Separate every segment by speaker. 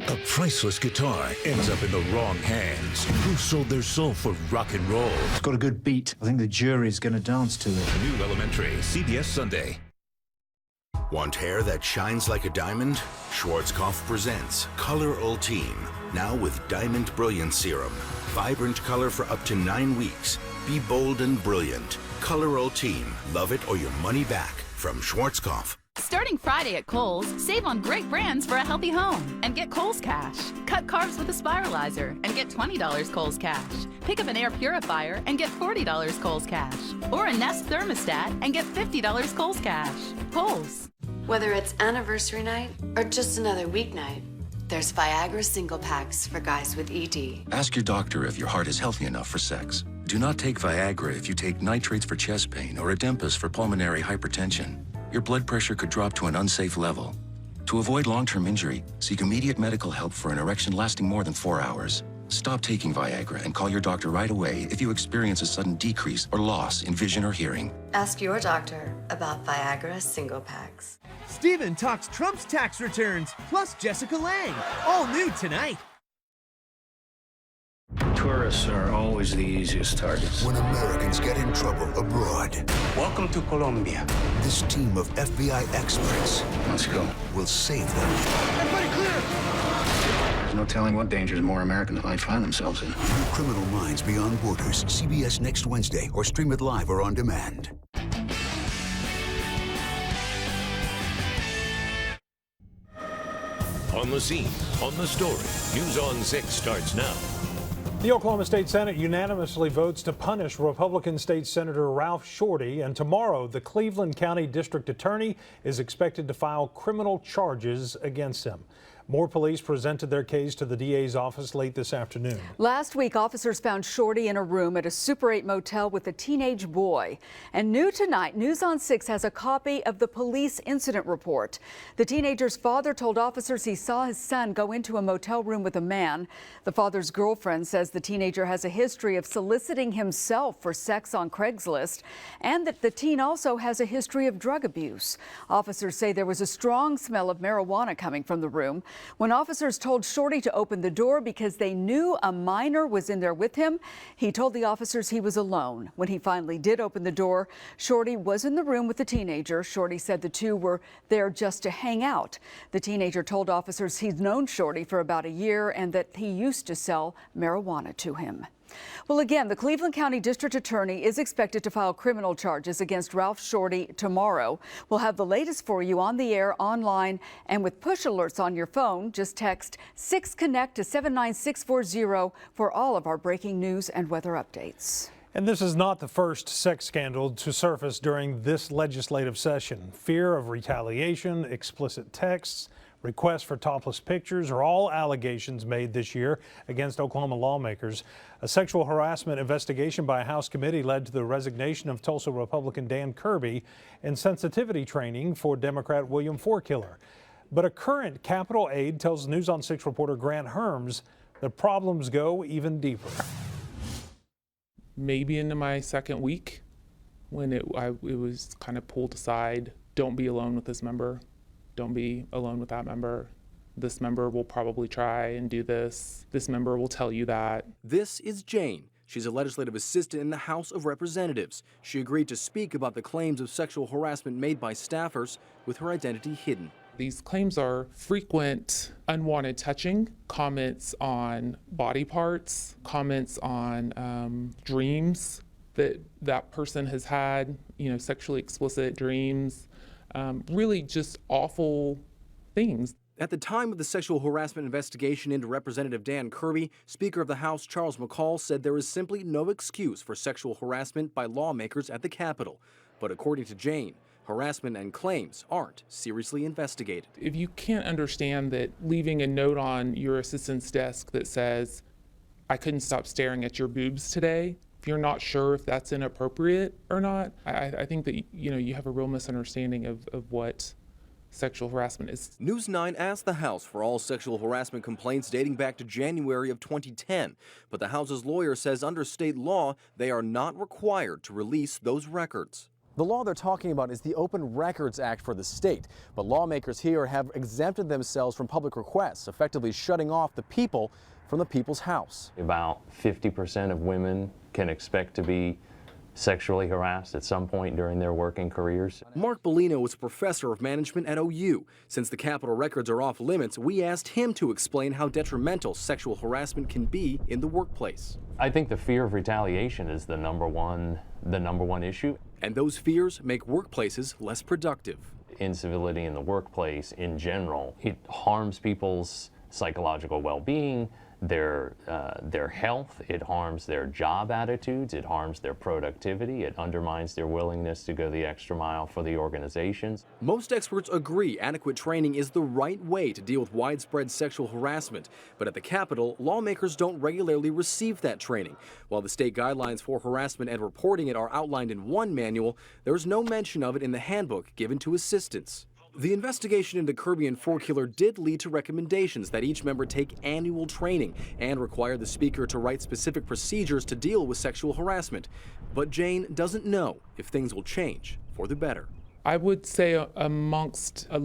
Speaker 1: A priceless guitar ends up in the wrong hands. Who sold their soul for rock and roll?
Speaker 2: It's got a good beat. I think the jury's going to dance to it.
Speaker 1: New Elementary, CBS Sunday.
Speaker 3: Want hair that shines like a diamond? Schwarzkopf presents Color Ultime, now with Diamond Brilliance Serum. Vibrant color for up to 9 weeks. Be bold and brilliant. Color Ultime. Love it or your money back. From Schwarzkopf.
Speaker 4: Starting Friday at Kohl's, save on great brands for a healthy home and get Kohl's Cash. Cut carbs with a spiralizer and get $20 Kohl's Cash. Pick up an air purifier and get $40 Kohl's Cash. Or a Nest thermostat and get $50 Kohl's Cash. Kohl's.
Speaker 5: Whether it's anniversary night or just another weeknight, there's Viagra single packs for guys with ED.
Speaker 6: Ask your doctor if your heart is healthy enough for sex. Do not take Viagra if you take nitrates for chest pain or Adempas for pulmonary hypertension. Your blood pressure could drop to an unsafe level. To avoid long-term injury, seek immediate medical help for an erection lasting more than 4 hours. Stop taking Viagra and call your doctor right away if you experience a sudden decrease or loss in vision or hearing.
Speaker 5: Ask your doctor about Viagra single packs.
Speaker 7: Steven talks Trump's tax returns, plus Jessica Lange. All new tonight.
Speaker 8: Tourists are always the easiest targets.
Speaker 3: When Americans get in trouble abroad,
Speaker 8: Welcome to Colombia.
Speaker 3: this team of FBI experts
Speaker 8: Let's go.
Speaker 3: will save them.
Speaker 7: Everybody clear!
Speaker 8: There's no telling what dangers more Americans might find themselves in.
Speaker 3: New Criminal Minds Beyond Borders. CBS next Wednesday, or stream it live or on demand.
Speaker 1: On the scene, on the story. News on 6 starts now.
Speaker 9: The Oklahoma State Senate unanimously votes to punish Republican State Senator Ralph Shorty, and tomorrow the Cleveland County District Attorney is expected to file criminal charges against him. More police presented their case to the DA's office late this afternoon.
Speaker 10: Last week, officers found Shorty in a room at a Super 8 motel with a teenage boy. And new tonight, News on 6 has a copy of the police incident report. The teenager's father told officers he saw his son go into a motel room with a man. The father's girlfriend says the teenager has a history of soliciting himself for sex on Craigslist, and that the teen also has a history of drug abuse. Officers say there was a strong smell of marijuana coming from the room. When officers told Shorty to open the door because they knew a minor was in there with him, he told the officers he was alone. When he finally did open the door, Shorty was in the room with the teenager. Shorty said the two were there just to hang out. The teenager told officers he'd known Shorty for about a year and that he used to sell marijuana to him. Well, again, the Cleveland County District Attorney is expected to file criminal charges against Ralph Shorty tomorrow. We'll have the latest for you on the air, online, and with push alerts on your phone. Just text 6Connect to 79640 for all of our breaking news and weather updates.
Speaker 9: And this is not the first sex scandal to surface during this legislative session. Fear of retaliation, explicit texts, requests for topless pictures are all allegations made this year against Oklahoma lawmakers. A sexual harassment investigation by a House committee led to the resignation of Tulsa Republican Dan Kirby and sensitivity training for Democrat William Forkiller. But a current Capitol aide tells News on 6 reporter Grant Herms the problems go even deeper.
Speaker 11: Maybe into my second week when it was kind of pulled aside. Don't be alone with this member. Don't be alone with that member. This member will probably try and do this. This member will tell you that.
Speaker 12: This is Jane. She's a legislative assistant in the House of Representatives. She agreed to speak about the claims of sexual harassment made by staffers with her identity hidden.
Speaker 11: These claims are frequent unwanted touching, comments on body parts, comments on dreams that person has had, sexually explicit dreams. Really just awful things.
Speaker 12: At the time of the sexual harassment investigation into Representative Dan Kirby, Speaker of the House Charles McCall said there is simply no excuse for sexual harassment by lawmakers at the Capitol. But according to Jane, harassment and claims aren't seriously investigated.
Speaker 11: If you can't understand that leaving a note on your assistant's desk that says, "I couldn't stop staring at your boobs today," if you're not sure if that's inappropriate or not, I think that you have a real misunderstanding of what sexual harassment is.
Speaker 12: News 9 asked the House for all sexual harassment complaints dating back to January of 2010, but the House's lawyer says under state law, they are not required to release those records. The law they're talking about is the Open Records Act for the state, but lawmakers here have exempted themselves from public requests, effectively shutting off the people from the people's house.
Speaker 13: About 50% of women can expect to be sexually harassed at some point during their working careers.
Speaker 12: Mark Bellino is a professor of management at OU. Since the Capitol records are off limits, we asked him to explain how detrimental sexual harassment can be in the workplace.
Speaker 13: I think the fear of retaliation is the number one issue.
Speaker 12: And those fears make workplaces less productive.
Speaker 13: Incivility in the workplace in general, it harms people's psychological well-being, their health, it harms their job attitudes, it harms their productivity, it undermines their willingness to go the extra mile for the organizations.
Speaker 12: Most experts agree adequate training is the right way to deal with widespread sexual harassment. But at the Capitol, lawmakers don't regularly receive that training. While the state guidelines for harassment and reporting it are outlined in one manual, there's no mention of it in the handbook given to assistants. The investigation into Kirby and Forkiller did lead to recommendations that each member take annual training and require the speaker to write specific procedures to deal with sexual harassment. But Jane doesn't know if things will change for the better.
Speaker 11: I would say amongst a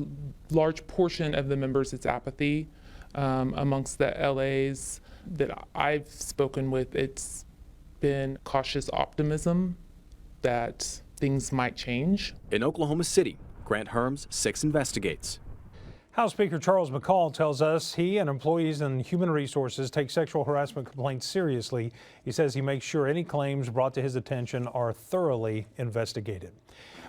Speaker 11: large portion of the members, it's apathy. Amongst the LAs that I've spoken with, it's been cautious optimism that things might change.
Speaker 12: In Oklahoma City, Grant Herms, 6 Investigates.
Speaker 9: House Speaker Charles McCall tells us he and employees in Human Resources take sexual harassment complaints seriously. He says he makes sure any claims brought to his attention are thoroughly investigated.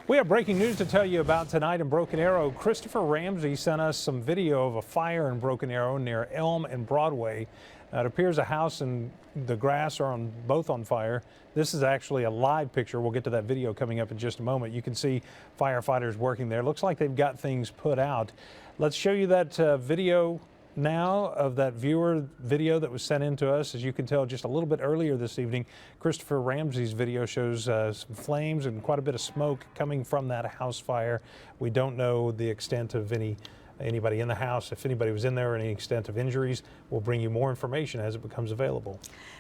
Speaker 9: We have breaking news to tell you about tonight in Broken Arrow. Christopher Ramsey sent us some video of a fire in Broken Arrow near Elm and Broadway. It appears a house and the grass are both on fire. This is actually a live picture. We'll get to that video coming up in just a moment. You can see firefighters working there. Looks like they've got things put out. Let's show you that video now of that viewer video that was sent in to us. As you can tell, just a little bit earlier this evening, Christopher Ramsey's video shows some flames and quite a bit of smoke coming from that house fire. We don't know the extent of anybody in the house, if anybody was in there, or any extent of injuries. We'll bring you more information as it becomes available.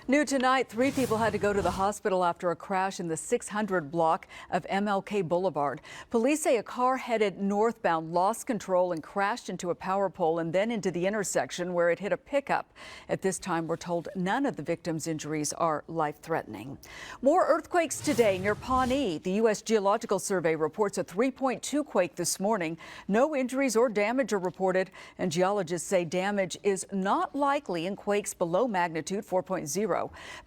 Speaker 10: New tonight, 3 people had to go to the hospital after a crash in the 600 block of MLK Boulevard. Police say a car headed northbound lost control and crashed into a power pole and then into the intersection where it hit a pickup. At this time, we're told none of the victims' injuries are life-threatening. More earthquakes today near Pawnee. The U.S. Geological Survey reports a 3.2 quake this morning. No injuries or damage are reported, and geologists say damage is not likely in quakes below magnitude 4.0.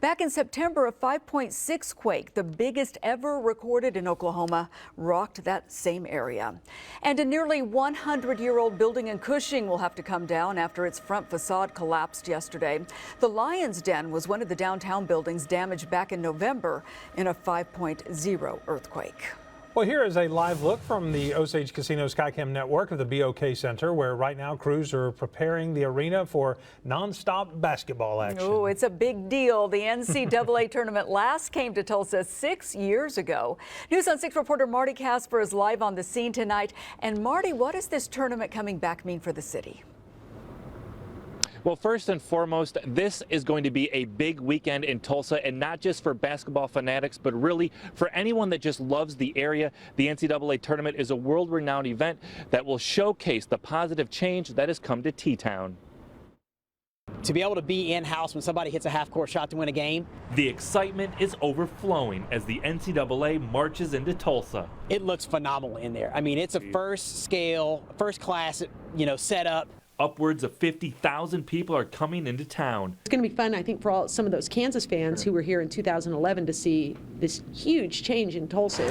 Speaker 10: Back in September, a 5.6 quake, the biggest ever recorded in Oklahoma, rocked that same area. And a nearly 100-year-old building in Cushing will have to come down after its front facade collapsed yesterday. The Lion's Den was one of the downtown buildings damaged back in November in a 5.0 earthquake.
Speaker 9: Well, here is a live look from the Osage Casino Skycam network of the BOK Center, where right now crews are preparing the arena for nonstop basketball action.
Speaker 10: Oh, it's a big deal. The NCAA tournament last came to Tulsa 6 years ago. News on 6 reporter Marty Casper is live on the scene tonight. And Marty, what does this tournament coming back mean for the city?
Speaker 14: Well, first and foremost, this is going to be a big weekend in Tulsa, and not just for basketball fanatics, but really for anyone that just loves the area. The NCAA tournament is a world-renowned event that will showcase the positive change that has come to T-Town.
Speaker 15: To be able to be in-house when somebody hits a half-court shot to win a game.
Speaker 16: The excitement is overflowing as the NCAA marches into Tulsa.
Speaker 15: It looks phenomenal in there. I mean, it's a first scale, first class, setup.
Speaker 16: Upwards of 50,000 people are coming into town.
Speaker 17: It's going to be fun, I think, for some of those Kansas fans who were here in 2011 to see this huge change in Tulsa.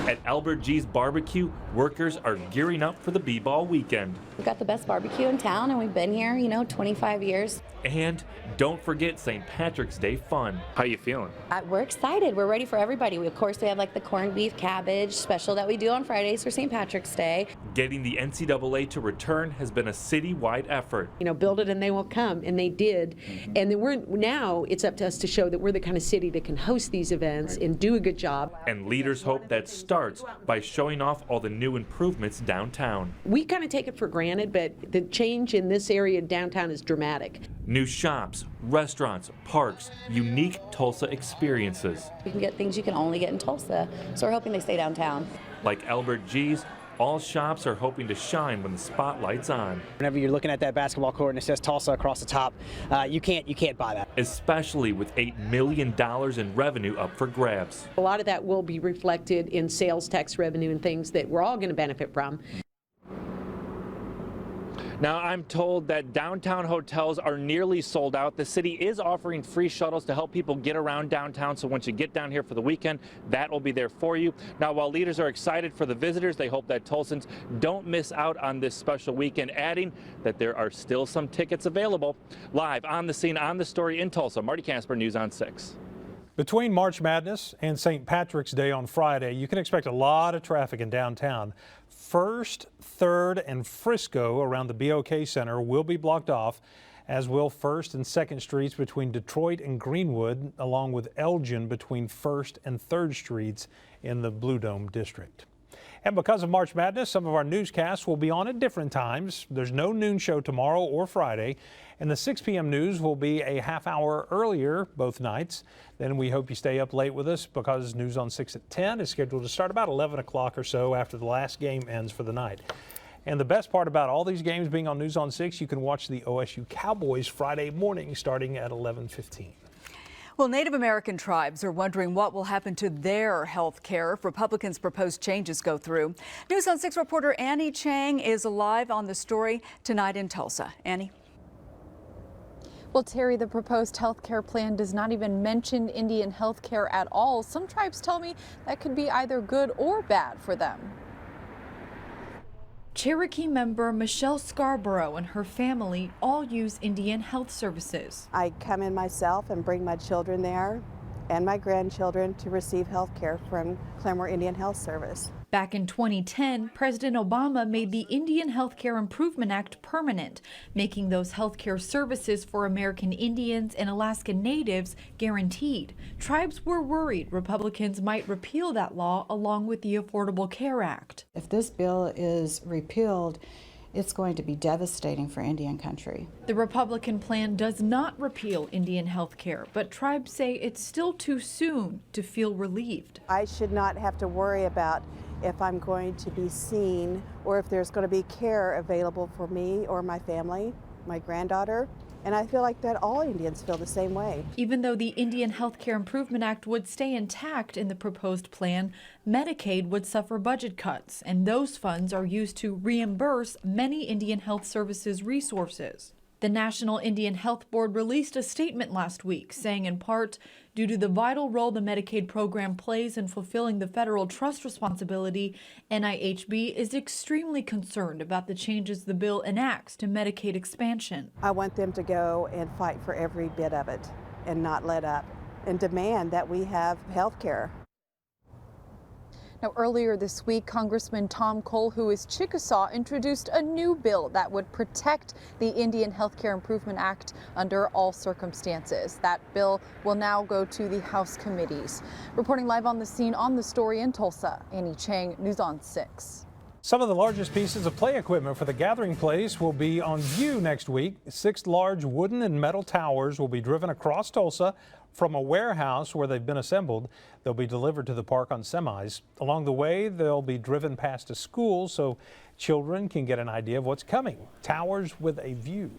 Speaker 16: At Albert G's Barbecue, workers are gearing up for the B-Ball weekend.
Speaker 18: We've got the best barbecue in town, and we've been here, 25 years.
Speaker 16: And don't forget St. Patrick's Day fun.
Speaker 14: How you feeling?
Speaker 18: We're excited. We're ready for everybody. Of course, we have the corned beef cabbage special that we do on Fridays for St. Patrick's Day.
Speaker 16: Getting the NCAA to return has been a citywide effort.
Speaker 17: Build it and they will come, and they did. And then now it's up to us to show that we're the kind of city that can host these events and do a good job.
Speaker 16: And leaders hope that starts by showing off all the new improvements downtown.
Speaker 17: We kind of take it for granted, but the change in this area downtown is dramatic.
Speaker 16: New shops, restaurants, parks, unique Tulsa experiences.
Speaker 18: You can get things you can only get in Tulsa, so we're hoping they stay downtown.
Speaker 16: Like Albert G's, all shops are hoping to shine when the spotlight's on.
Speaker 15: Whenever you're looking at that basketball court and it says Tulsa across the top, you can't buy that.
Speaker 16: Especially with $8 million in revenue up for grabs.
Speaker 17: A lot of that will be reflected in sales tax revenue and things that we're all going to benefit from.
Speaker 14: Now, I'm told that downtown hotels are nearly sold out. The city is offering free shuttles to help people get around downtown, so once you get down here for the weekend, that will be there for you. Now, while leaders are excited for the visitors, they hope that Tulsans don't miss out on this special weekend, adding that there are still some tickets available. Live on the scene, on the story in Tulsa, Marty Casper, News on 6.
Speaker 9: Between March Madness and St. Patrick's Day on Friday, you can expect a lot of traffic in downtown. First, Third, and Frisco around the BOK Center will be blocked off, as will First and Second Streets between Detroit and Greenwood, along with Elgin between First and Third Streets in the Blue Dome District. And because of March Madness, some of our newscasts will be on at different times. There's no noon show tomorrow or Friday, and the 6 p.m. news will be a half hour earlier both nights. Then we hope you stay up late with us, because News on 6 at 10 is scheduled to start about 11 o'clock or so after the last game ends for the night. And the best part about all these games being on News on 6, you can watch the OSU Cowboys Friday morning starting at 11:15.
Speaker 10: Well, Native American tribes are wondering what will happen to their health care if Republicans' proposed changes go through. News on 6 reporter Annie Chang is live on the story tonight in Tulsa. Annie?
Speaker 19: Well, Terry, the proposed health care plan does not even mention Indian health care at all. Some tribes tell me that could be either good or bad for them.
Speaker 20: Cherokee member Michelle Scarborough and her family all use Indian health services.
Speaker 21: I come in myself and bring my children there and my grandchildren to receive health care from Claremore Indian Health Service.
Speaker 20: Back in 2010, President Obama made the Indian Health Care Improvement Act permanent, making those health care services for American Indians and Alaska Natives guaranteed. Tribes were worried Republicans might repeal that law along with the Affordable Care Act.
Speaker 22: If this bill is repealed, it's going to be devastating for Indian country.
Speaker 20: The Republican plan does not repeal Indian health care, but tribes say it's still too soon to feel relieved.
Speaker 21: I should not have to worry about if I'm going to be seen or if there's going to be care available for me or my family, my granddaughter. And I feel like that all Indians feel the same way.
Speaker 20: Even though the Indian Health Care Improvement Act would stay intact in the proposed plan, Medicaid would suffer budget cuts, and those funds are used to reimburse many Indian health services resources. The National Indian Health Board released a statement last week saying, in part, due to the vital role the Medicaid program plays in fulfilling the federal trust responsibility, NIHB is extremely concerned about the changes the bill enacts to Medicaid expansion.
Speaker 21: I want them to go and fight for every bit of it and not let up and demand that we have health care.
Speaker 19: Now, earlier this week, Congressman Tom Cole, who is Chickasaw, introduced a new bill that would protect the Indian Health Care Improvement Act under all circumstances. That bill will now go to the House committees. Reporting live on the scene on the story in Tulsa, Annie Chang, News on 6.
Speaker 9: Some of the largest pieces of play equipment for the gathering place will be on view next week. 6 large wooden and metal towers will be driven across Tulsa from a warehouse where they've been assembled. They'll be delivered to the park on semis. Along the way, they'll be driven past a school so children can get an idea of what's coming. Towers with a view.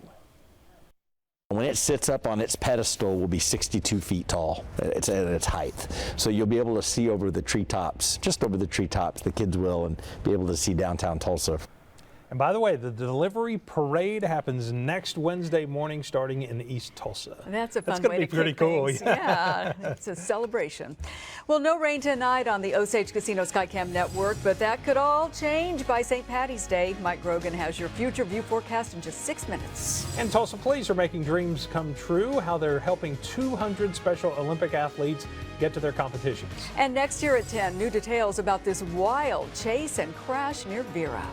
Speaker 23: When it sits up on its pedestal, will be 62 feet tall. It's at its height. So you'll be able to see over the treetops, just over the treetops, the kids will, and be able to see downtown Tulsa.
Speaker 9: And by the way, the delivery parade happens next Wednesday morning starting in East Tulsa.
Speaker 10: That's a fun
Speaker 9: way to
Speaker 10: be pretty
Speaker 9: cool.
Speaker 10: Yeah, it's a celebration. Well, no rain tonight on the Osage Casino Skycam network, but that could all change by St. Patty's Day. Mike Grogan has your future view forecast in just 6 minutes.
Speaker 9: And Tulsa police are making dreams come true, how they're helping 200 Special Olympic athletes get to their competitions.
Speaker 10: And next year at 10, new details about this wild chase and crash near Vera.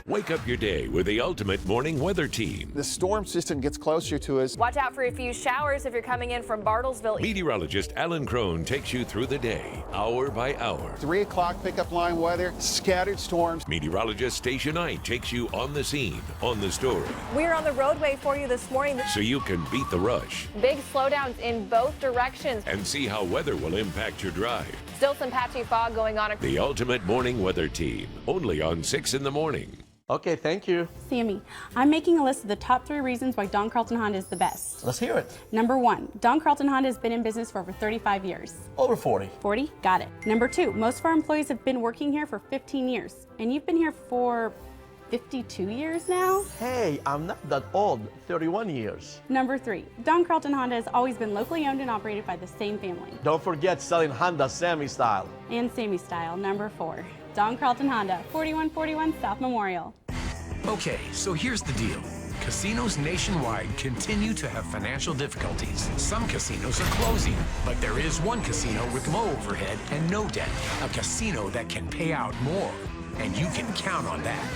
Speaker 1: Wake up your day with the ultimate morning weather team.
Speaker 2: The storm system gets closer to us.
Speaker 4: Watch out for a few showers if you're coming in from Bartlesville.
Speaker 1: Meteorologist Alan Crone takes you through the day, hour by hour.
Speaker 2: 3 o'clock pickup line weather, scattered storms.
Speaker 1: Meteorologist Stacia Knight takes you on the scene, on the story,
Speaker 4: We're on the roadway for you this morning.
Speaker 1: so you can beat the rush
Speaker 4: Big slowdowns in both directions.
Speaker 1: and see how weather will impact your drive.
Speaker 4: Still some patchy fog going on.
Speaker 1: The ultimate morning weather team, only on 6 in the morning.
Speaker 6: Okay, thank you.
Speaker 24: Sammy, I'm making a list of the top 3 reasons why Don Carlton Honda is the best.
Speaker 6: Let's hear it.
Speaker 24: Number 1, Don Carlton Honda has been in business for over 35 years.
Speaker 6: Over 40.
Speaker 24: 40? Got it. Number 2, most of our employees have been working here for 15 years, and you've been here for 52 years now?
Speaker 6: Hey, I'm not that old. 31 years.
Speaker 24: Number 3, Don Carlton Honda has always been locally owned and operated by the same family.
Speaker 6: Don't forget selling Honda Sammy style.
Speaker 24: And Sammy style. Number 4, Don Carlton Honda, 4141 South Memorial.
Speaker 25: Okay, so here's the deal. Casinos nationwide continue to have financial difficulties. Some casinos are closing, but there is one casino with low overhead and no debt. A casino that can pay out more, and you can count on that.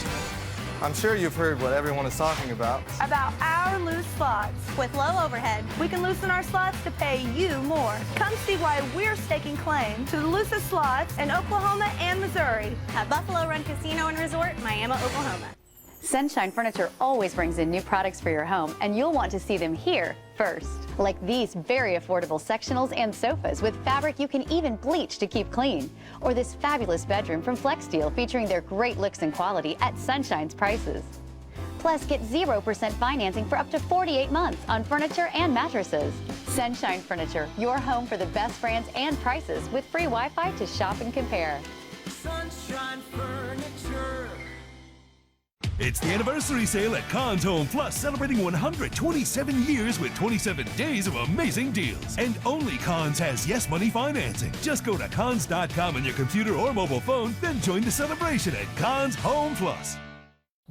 Speaker 26: I'm sure you've heard what everyone is talking about.
Speaker 27: About our loose slots. With low overhead, we can loosen our slots to pay you more. Come see why we're staking claim to the loosest slots in Oklahoma and Missouri at Buffalo Run Casino and Resort, Miami, Oklahoma.
Speaker 28: Sunshine Furniture always brings in new products for your home, and you'll want to see them here first. Like these very affordable sectionals and sofas with fabric you can even bleach to keep clean. Or this fabulous bedroom from Flex Steel featuring their great looks and quality at Sunshine's prices. Plus, get 0% financing for up to 48 months on furniture and mattresses. Sunshine Furniture, your home for the best brands and prices with free Wi-Fi to shop and compare.
Speaker 29: Sunshine Furniture.
Speaker 30: It's the anniversary sale at Conn's Home Plus, celebrating 127 years with 27 days of amazing deals. And only Conn's has yes money financing. Just go to cons.com on your computer or mobile phone, then join the celebration at Conn's Home Plus.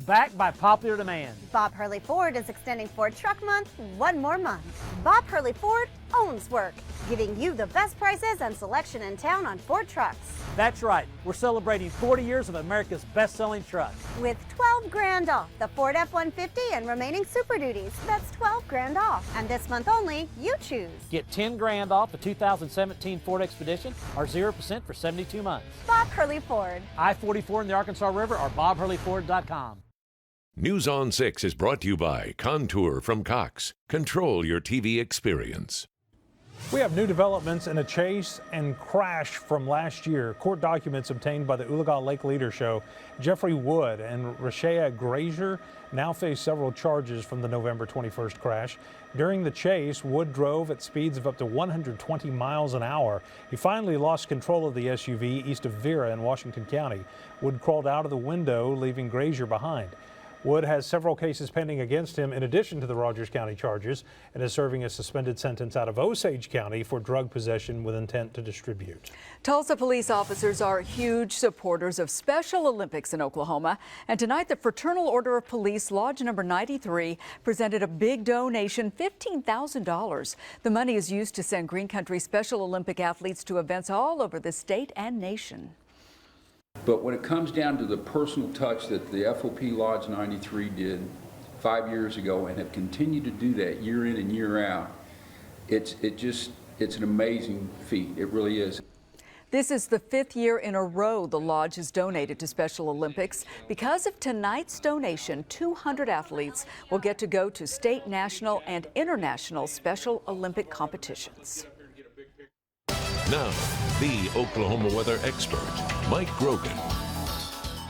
Speaker 31: Backed by popular demand.
Speaker 27: Bob Hurley Ford is extending Ford Truck Month one more month. Bob Hurley Ford owns work, giving you the best prices and selection in town on Ford trucks.
Speaker 31: That's right. We're celebrating 40 years of America's best-selling truck.
Speaker 27: With 12 grand off the Ford F-150 and remaining Super Duties. That's 12 grand off. And this month only, you choose.
Speaker 31: Get 10 grand off the 2017 Ford Expedition or 0% for 72 months.
Speaker 27: Bob Hurley Ford.
Speaker 31: I-44 in the Arkansas River or bobhurleyford.com.
Speaker 1: News on 6 is brought to you by Contour from Cox. Control your TV experience.
Speaker 9: We have new developments in a chase and crash from last year. Court documents obtained by the Oologah Lake Leader show Jeffrey Wood and Rashea Grazier now face several charges from the November 21st crash. During the chase, Wood drove at speeds of up to 120 miles an hour. He finally lost control of the SUV east of Vera in Washington County. Wood crawled out of the window, leaving Grazier behind. Wood has several cases pending against him in addition to the Rogers County charges and is serving a suspended sentence out of Osage County for drug possession with intent to distribute.
Speaker 10: Tulsa police officers are huge supporters of Special Olympics in Oklahoma. And tonight, the Fraternal Order of Police Lodge number 93 presented a big donation, $15,000. The money is used to send Green Country Special Olympic athletes to events all over the state and nation.
Speaker 32: But when it comes down to the personal touch that the FOP Lodge 93 did 5 years ago and have continued to do that year in and year out, it's an amazing feat. It really is.
Speaker 10: This is the 5th year in a row the Lodge has donated to Special Olympics. Because of tonight's donation, 200 athletes will get to go to state, national, and international Special Olympic competitions.
Speaker 1: Now, the Oklahoma weather expert, Mike Grogan.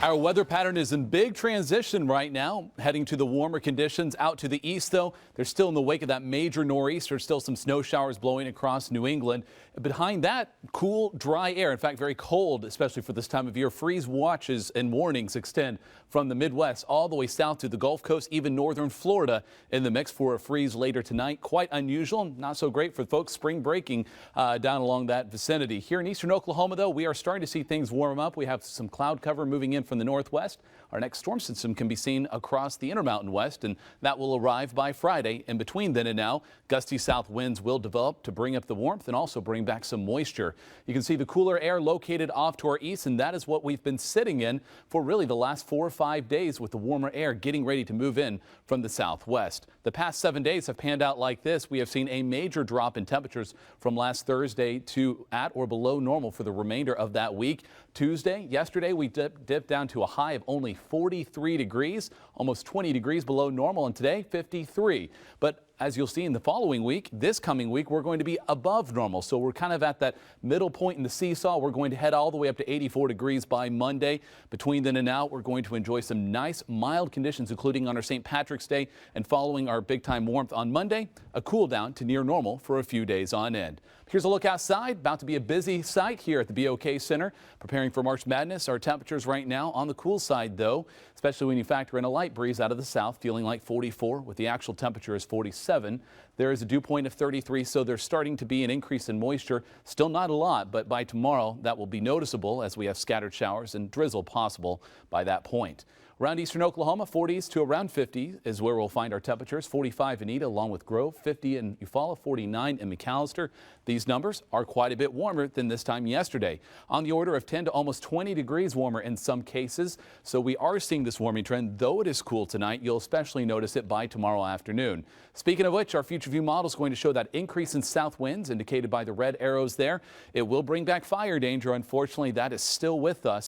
Speaker 33: Our weather pattern is in big transition right now, heading to the warmer conditions. Out to the east, though, they're still in the wake of that major nor'easter. Still some snow showers blowing across New England. Behind that, cool, dry air. In fact, very cold, especially for this time of year. Freeze watches and warnings extend from the Midwest all the way south to the Gulf Coast, even northern Florida in the mix for a freeze later tonight. Quite unusual, not so great for folks spring breaking down along that vicinity. Here in eastern Oklahoma, though, we are starting to see things warm up. We have some cloud cover moving in from the northwest. Our next storm system can be seen across the Intermountain West, and that will arrive by Friday. In between then and now, gusty south winds will develop to bring up the warmth and also bring back back some moisture. You can see the cooler air located off to our east, and that is what we've been sitting in for really the last 4 or 5 days, with the warmer air getting ready to move in from the southwest. The past 7 days have panned out like this. We have seen a major drop in temperatures from last Thursday to at or below normal for the remainder of that week. Yesterday, we dipped down to a high of only 43 degrees, almost 20 degrees below normal, and today 53. But as you'll see in the following week, this coming week, we're going to be above normal. So we're kind of at that middle point in the seesaw. We're going to head all the way up to 84 degrees by Monday. Between then and now, we're going to enjoy some nice mild conditions, including on our St. Patrick's Day, and following our big time warmth on Monday, a cool down to near normal for a few days on end. Here's a look outside. About to be a busy sight here at the BOK Center, preparing for March Madness. Our temperatures right now on the cool side, though, especially when you factor in a light breeze out of the south, feeling like 44, with the actual temperature is 47. There is a dew point of 33, so there's starting to be an increase in moisture. Still not a lot, but by tomorrow that will be noticeable as we have scattered showers and drizzle possible by that point. Around eastern Oklahoma, 40s to around 50 is where we'll find our temperatures. 45 in Eda along with Grove, 50 in Eufaula, 49 in McAllister. These numbers are quite a bit warmer than this time yesterday, on the order of 10 to almost 20 degrees warmer in some cases. So we are seeing this warming trend. Though it is cool tonight, you'll especially notice it by tomorrow afternoon. Speaking of which, our future view model is going to show that increase in south winds indicated by the red arrows there. It will bring back fire danger. Unfortunately, that is still with us.